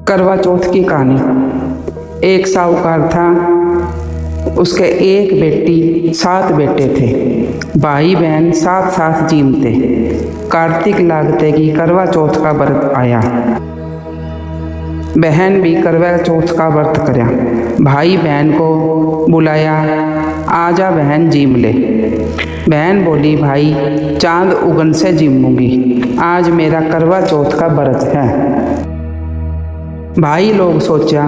करवा चौथ की कहानी। एक साहूकार था, उसके एक बेटी 7 बेटे थे। भाई बहन साथ साथ जीमते। कार्तिक लागते की करवा चौथ का व्रत आया। बहन भी करवा चौथ का व्रत करया। भाई बहन को बुलाया, आजा बहन जीम ले। बहन बोली, भाई चांद उगन से जीमूंगी, आज मेरा करवा चौथ का व्रत है। भाई लोग सोचा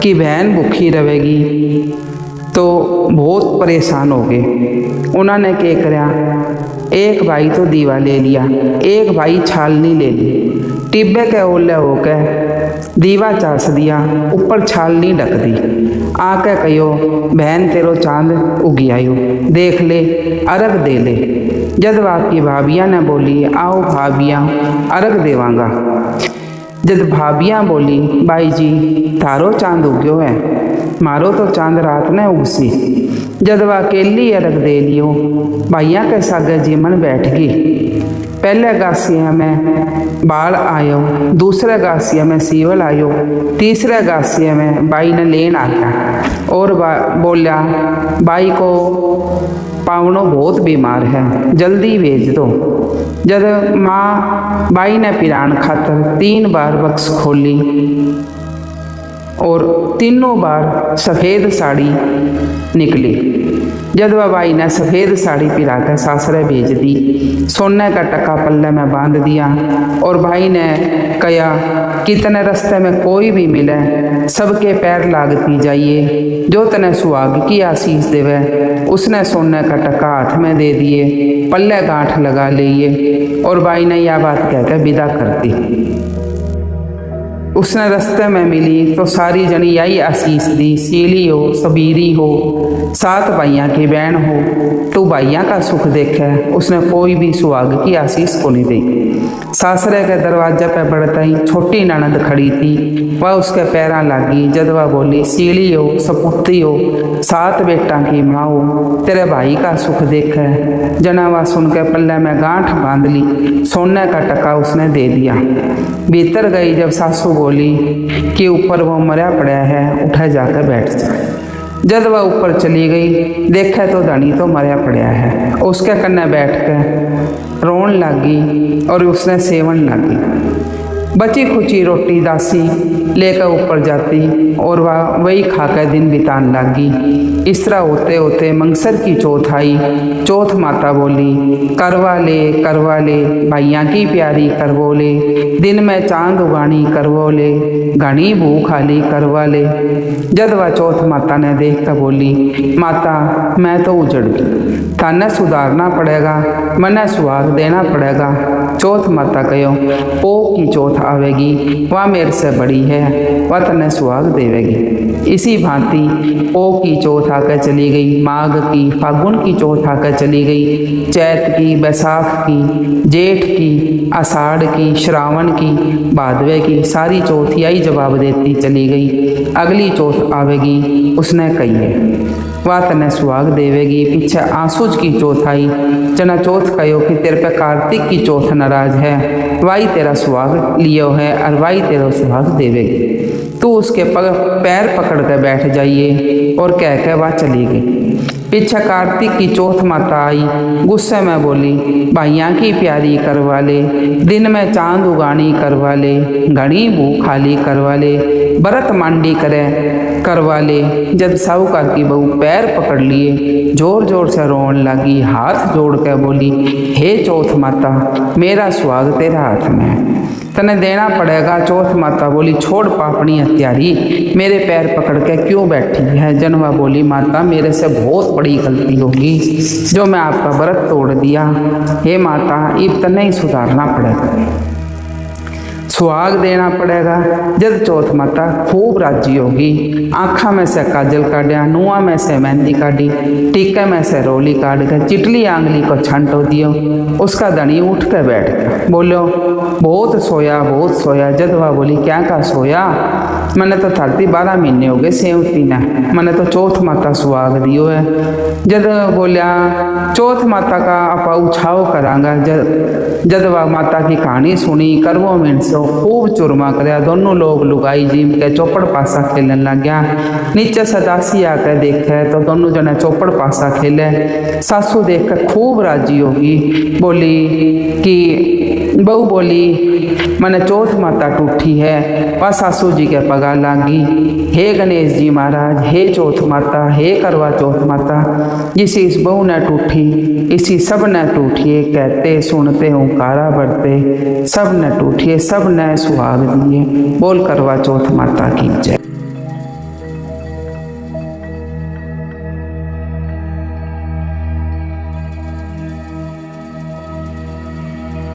कि बहन भूखी रहेगी तो बहुत परेशान हो गए। उन्होंने क्या करया, एक भाई तो दीवा ले लिया, एक भाई छालनी ले ली। टिब्बे के ओले होकर दीवा चास दिया, ऊपर छालनी ढक दी। आके कहो, बहन तेरो चांद उगी आयो, देख ले, अर्घ दे ले। जब आपकी भाभियाँ ने बोली, आओ भाभियाँ अर्घ देवांगा। जब भाभियाँ बोली, भाई जी थारो चांद उग्यो है, मारो तो चांद रात ने उगसी। जब वह अकेली अर्घ दे लियो, भाइया के सागे जीमन बैठ गई। पहले गासिया में बाल आयो, दूसरे गासिया में सीवल आयो, तीसरे गासिया में बाई ने लेन आ गया और बोला, बाई को पावनो बहुत बीमार है, जल्दी भेज दो। जब माँ बाई ने पिरान खातर 3 बार बक्स खोली और तीनों बार सफ़ेद साड़ी निकली। जब वह बाई ने सफ़ेद साड़ी पिरा कर सासरे भेज दी, सोने का टका पल्ले में बांध दिया और भाई ने कहा, कितने रास्ते में कोई भी मिले सबके पैर लागती जाइए, जो तने सुहाग की आशीष देवे। उसने सोने का टका हाथ में दे दिए, पल्ले गांठ लगा लिए और भाई ने यह बात कहकर विदा कर दी। उसने रास्ते में मिली तो सारी जनी यही आशीष दी, सीली हो, सबीरी हो, 7 भाइयाँ की बहन हो, तू भाइयाँ का सुख देखे। उसने कोई भी सुहाग की आशीष को नहीं दी। सासरे के दरवाजे पे बढ़ते ही छोटी ननद खड़ी थी, वह उसके पैरा लागी। जब वह बोली, सीली हो, सपुती हो, 7 बेटा की माँ हो, तेरे भाई का सुख देखे। जना वह सुन के पल्ले में गांठ बांध ली, सोने का टका उसने दे दिया। भीतर गई जब सासू बोली कि ऊपर वो मरा पड़ा है, उठा जाकर बैठ जा। जब वह ऊपर चली गई, देखा तो धनी तो मरा पड़ा है। उसके कन्ने बैठ कर रोन लगी और उसने सेवन लगी। बची खुची रोटी दासी लेकर ऊपर जाती और वह वही खाकर दिन बितान लगी। इस तरह होते होते मंगसर की चौथ आई। चौथ माता बोली, करवा ले भाइयाँ की प्यारी करवो ले, दिन में चांद उगानी करवो ले, घनी भूख आली करवा ले। जब वह चौथ माता ने देख कर बोली, माता मैं तो उजड़ गई, थाने सुधारना पड़ेगा, मने सुहाग देना पड़ेगा। चौथ माता कहो, ओ की चौथ आवेगी, वह मेरे से बड़ी है, वह तने सुहाग देवेगी। इसी भांति ओ की चौथ आकर चली गई, माघ की, फागुन की चौथ आकर चली गई, चैत की, बैसाख की, जेठ की, आषाढ़ की, श्रावण की, भादवे की, सारी चौथ यही जवाब देती चली गई। अगली चौथ आवेगी, उसने कही है, वह तने सुहाग देवेगी। पीछे आंसूज की चौथ आई। जना चौथ कहो कि तेरे पे कार्तिक की चौथ नाराज है, वाई तेरा सुहाग लियो है और वाई तेरा सुहाग देवेगी। तू उसके पैर पकड़ कर बैठ जाइए और कह के वह चली गई। पीछे कार्तिक की चौथ माता आई, गुस्से में बोली, भाइयाँ की प्यारी करवा ले, दिन में चांद उगानी करवा ले, घनी भूख खाली करवा ले, व्रत मांडी करे करवा ले। जब साहूकार की बहू पैर पकड़ लिए, जोर जोर से रोन लगी, हाथ जोड़ कर बोली, हे चौथ माता मेरा सुहाग तेरे हाथ में है, तने देना पड़ेगा। चौथ माता बोली, छोड़ पापनी हत्यारी, मेरे पैर पकड़ के क्यों बैठी है। जनवा बोली, माता मेरे से बहुत बड़ी गलती होगी जो मैं आपका व्रत तोड़ दिया। हे माता अब तने ही सुधारना पड़ेगा, सुहाग देना पड़ेगा। जब चौथ माता खूब राजी होगी, आँखा में से काजल काटिया, नुआ में से मेहंदी काटी, टीके में से रोली काट कर चिटली आंगली को छंटो दियो। उसका धनी उठ कर बैठ गया, बोलो बहुत सोया। जदवा बोली, क्या का सोया, मैंने तो 12 महीने हो गए सेवती ने, मैंने तो चौथ माता सुहाग दियो है। जद बोलिया, चौथ माता का आप उछाव करांगा। जदवा माता की कहानी सुनी, करवो मिनसो खूब चुरमा करया। दोनों लोग लुगाई जीम के चौपड़ पासा खेलन लग गया। नीचे सदासी आकर देखे तो दोनों जने चौपड़ पासा खेले। सासू देख कर खूब राजी होगी, बोली कि बहू बोली मैंने चौथ माता टूटी है। वह सासू जी के पगा लागी, हे गणेश जी महाराज, हे चौथ माता, हे करवा चौथ माता, जिस इस बहू ने टूटी इसी सब ने टूटिए। कहते सुनते हुंकारा बढ़ते सब ने टूटिए, सब ने सुहाग दिए। बोल करवा चौथ माता की जय।